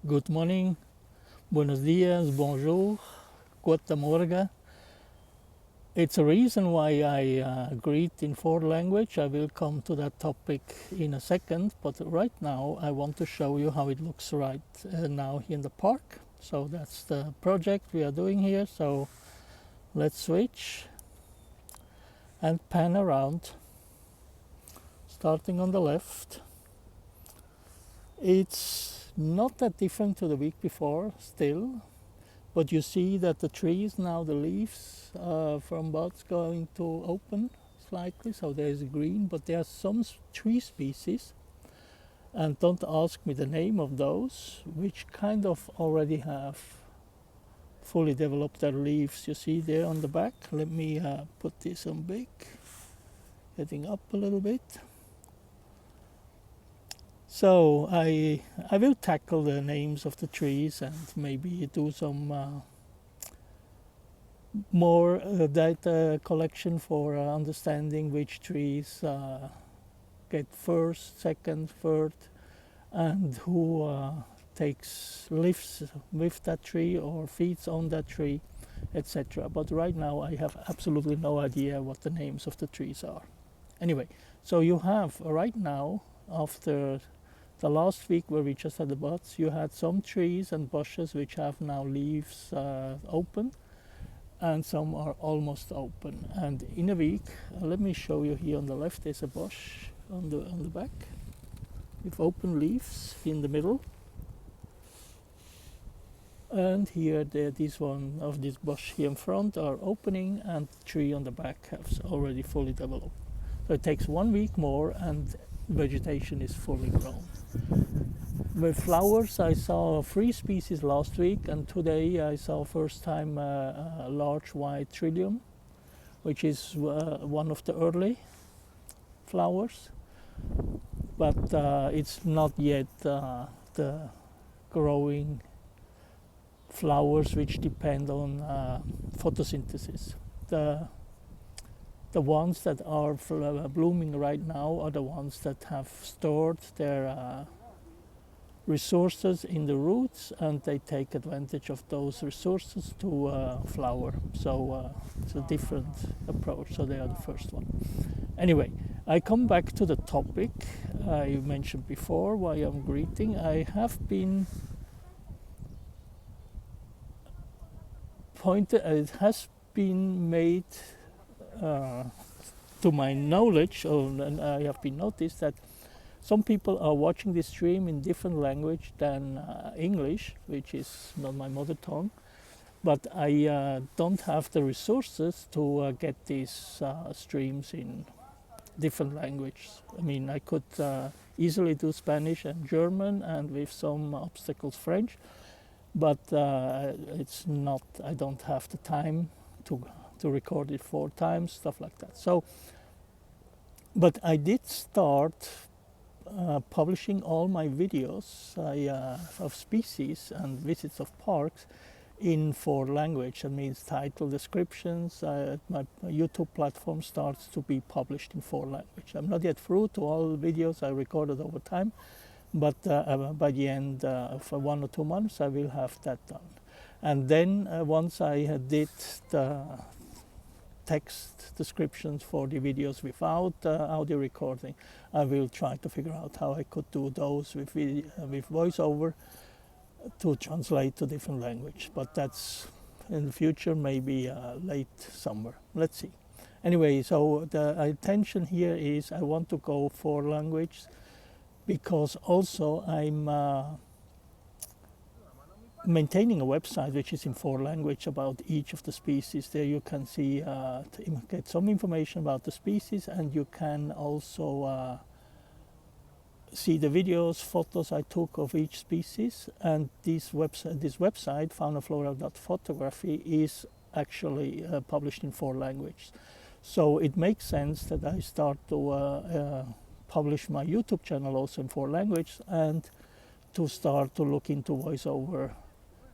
Good morning, buenos dias, bonjour, guten morgen. It's a reason why I greet in four language. I will come to that topic in a second, but right now I want to show you how it looks right now in the park. So that's the project we are doing here. So let's switch and pan around, starting on the left. It's not that different to the week before still, but you see that the trees now, the leaves from buds going to open slightly, so there's green, but there are some tree species, and don't ask me the name of those, which kind of already have fully developed their leaves. You see there on the back. Let me put this on big, getting up a little bit. So I will tackle the names of the trees and maybe do some more data collection for understanding which trees get first, second, third, and who lives with that tree or feeds on that tree, etc. But right now I have absolutely no idea what the names of the trees are. Anyway, so you have right now, after the last week where we just had the buds, you had some trees and bushes which have now leaves open, and some are almost open. And in a week, let me show you here on the left, there's a bush on the back with open leaves in the middle. And here this one of this bush here in front are opening, and the tree on the back has already fully developed. So it takes 1 week more and vegetation is fully grown. With flowers, I saw 3 species last week, and today I saw first time a large white trillium, which is one of the early flowers, but it's not yet the growing flowers which depend on photosynthesis. The ones that are blooming right now are the ones that have stored their resources in the roots, and they take advantage of those resources to flower. So it's a different approach. So they are the first one. Anyway, I come back to the topic I mentioned before, why I'm greeting. I have been it has been made to my knowledge, and I have been noticed that some people are watching this stream in different language than English, which is not my mother tongue, but I don't have the resources to get these streams in different languages. I mean, I could easily do Spanish and German, and with some obstacles French, but it's not, I don't have the time to record it 4 times, stuff like that. So, but I did start publishing all my videos of species and visits of parks in 4 language. That means title, descriptions. My YouTube platform starts to be published in 4 language. I'm not yet through to all the videos I recorded over time, but by the end of 1 or 2 months I will have that done. And then once I did the text descriptions for the videos without audio recording, I will try to figure out how I could do those with voiceover to translate to different language. But that's in the future, maybe late summer. Let's see. Anyway, so the intention here is I want to go for language, because also I'm maintaining a website which is in 4 language about each of the species. There you can see, get some information about the species, and you can also see the videos, photos I took of each species. And this website, faunaflora.photography, is actually published in 4 languages. So it makes sense that I start to publish my YouTube channel also in 4 languages, and to start to look into voiceover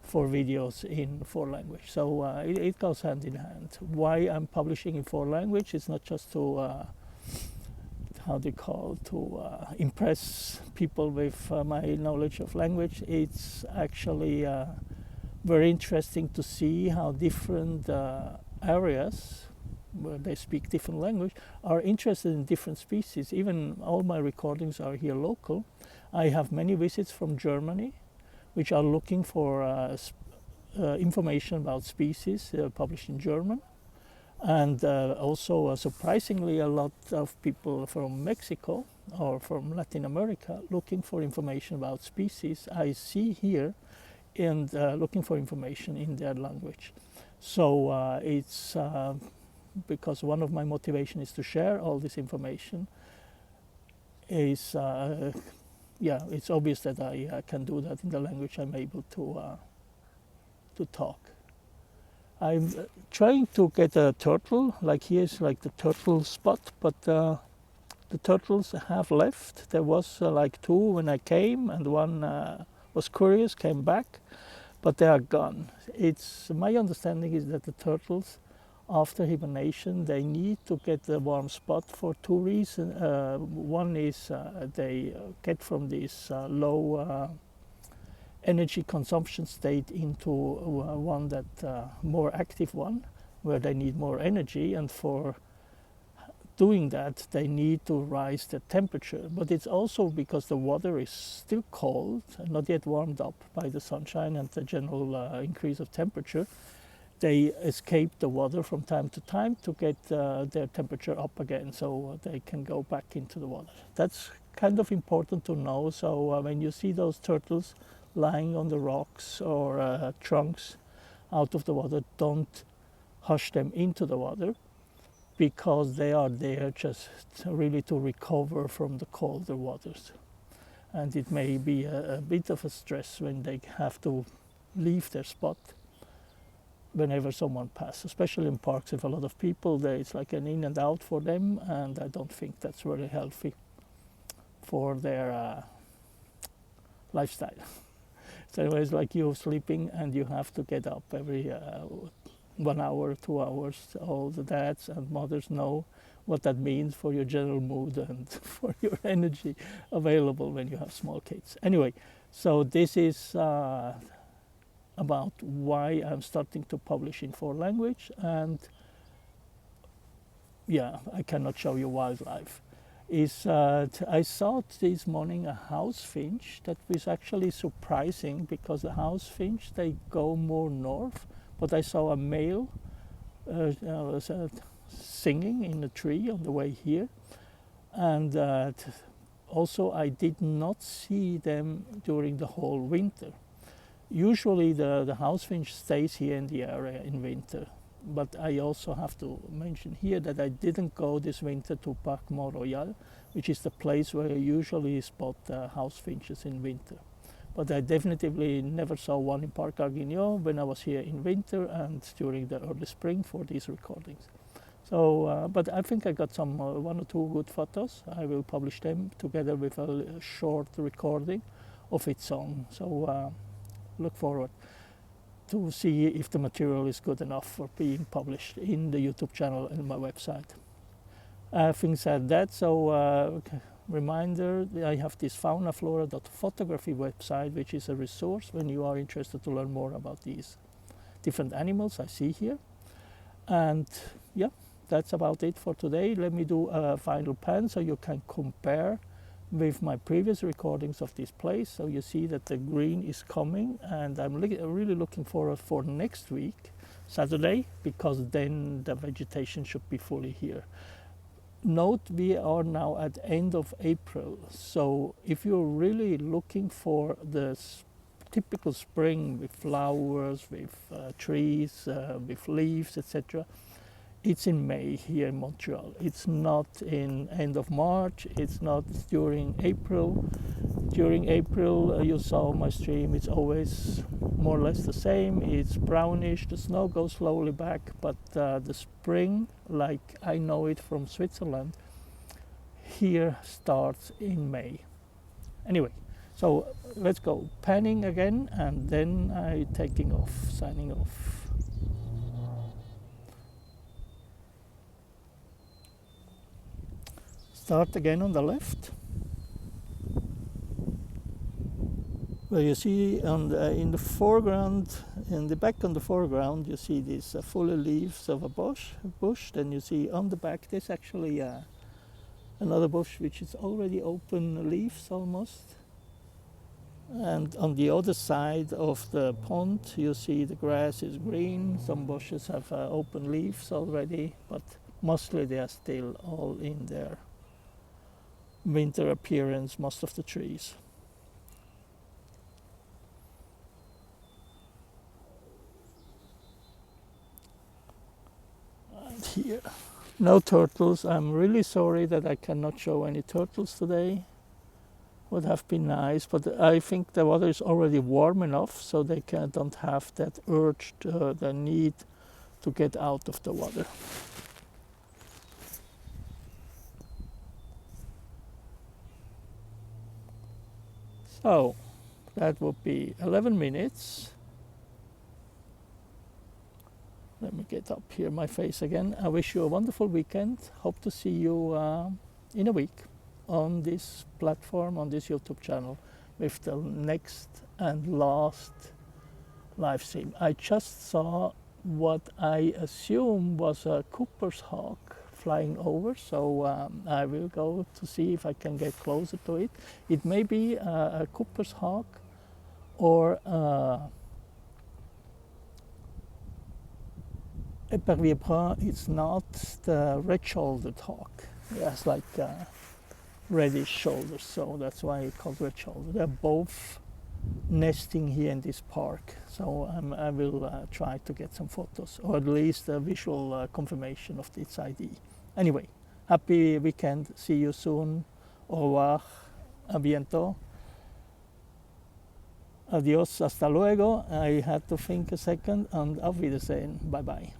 for videos in 4 languages. So it goes hand in hand. Why I'm publishing in 4 languages is not just to how they call, to impress people with my knowledge of language. It's actually very interesting to see how different areas where they speak different language are interested in different species. Even all my recordings are here local. I have many visits from Germany, which are looking for information about species published in German. And also, surprisingly, a lot of people from Mexico or from Latin America looking for information about species I see here and looking for information in their language. So it's because one of my motivation is to share all this information. Is yeah, it's obvious that I can do that in the language I'm able to talk. I'm trying to get a turtle, like here's like the turtle spot, but the turtles have left. There was like 2 when I came, and one was curious, came back, but they are gone. It's my understanding is that the turtles, after hibernation, they need to get a warm spot for 2 reasons. One is they get from this low energy consumption state into one that more active one, where they need more energy, and for doing that they need to rise the temperature. But it's also because the water is still cold and not yet warmed up by the sunshine and the general increase of temperature. They escape the water from time to time to get their temperature up again, so they can go back into the water. That's kind of important to know. So when you see those turtles lying on the rocks or trunks out of the water, don't hush them into the water, because they are there just really to recover from the colder waters. And it may be a bit of a stress when they have to leave their spot whenever someone passes, especially in parks with a lot of people. There is like an in and out for them, and I don't think that's very healthy for their lifestyle. So it's like you're sleeping and you have to get up every 1 hour, 2 hours. All the dads and mothers know what that means for your general mood and for your energy available when you have small kids. Anyway, so this is about why I'm starting to publish in 4 languages, and yeah, I cannot show you wildlife. I saw this morning a house finch that was actually surprising, because the house finch, they go more north, but I saw a male singing in a tree on the way here, and also I did not see them during the whole winter. Usually the house finch stays here in the area in winter, but I also have to mention here that I didn't go this winter to Parc Montreal, which is the place where I usually spot house finches in winter. But I definitely never saw one in Parc Angrignon when I was here in winter and during the early spring for these recordings. So, but I think I got some 1 or 2 good photos. I will publish them together with a short recording of its song. So look forward to see if the material is good enough for being published in the YouTube channel and my website. Having said that, so reminder, I have this faunaflora.photography website, which is a resource when you are interested to learn more about these different animals I see here. And yeah, that's about it for today. Let me do a final pan so you can compare with my previous recordings of this place. So you see that the green is coming, and I'm really looking forward for next week, Saturday, because then the vegetation should be fully here. Note, we are now at end of April, so if you're really looking for the typical spring with flowers, with trees, with leaves, etc., it's in May here in Montreal. It's not in end of March, it's not during April. During April, you saw my stream, it's always more or less the same. It's brownish, the snow goes slowly back, but the spring, like I know it from Switzerland, here starts in May. Anyway, so let's go panning again, and then I'm taking off, signing off. Start again on the left. Well, you see in the foreground, in the back on the foreground, you see these full leaves of a bush. Then you see on the back there's actually another bush which is already open leaves almost. And on the other side of the pond, you see the grass is green. Some bushes have open leaves already, but mostly they are still all in their winter appearance, most of the trees. And here, no turtles. I'm really sorry that I cannot show any turtles today. Would have been nice, but I think the water is already warm enough so they don't have that urge, the need to get out of the water. So that would be 11 minutes. Let me get up here my face again. I wish you a wonderful weekend. Hope to see you in a week on this platform, on this YouTube channel, with the next and last live stream. I just saw what I assume was a Cooper's hawk flying over, so I will go to see if I can get closer to it. It may be a Cooper's hawk or épervier brun. It's not the red-shouldered hawk. It has like reddish shoulders, so that's why it's called red shoulder. They're both nesting here in this park, so I will try to get some photos, or at least a visual confirmation of its ID. Anyway, happy weekend, see you soon, au revoir, a bientôt, adios, hasta luego. I had to think a second, and auf Wiedersehen, bye bye.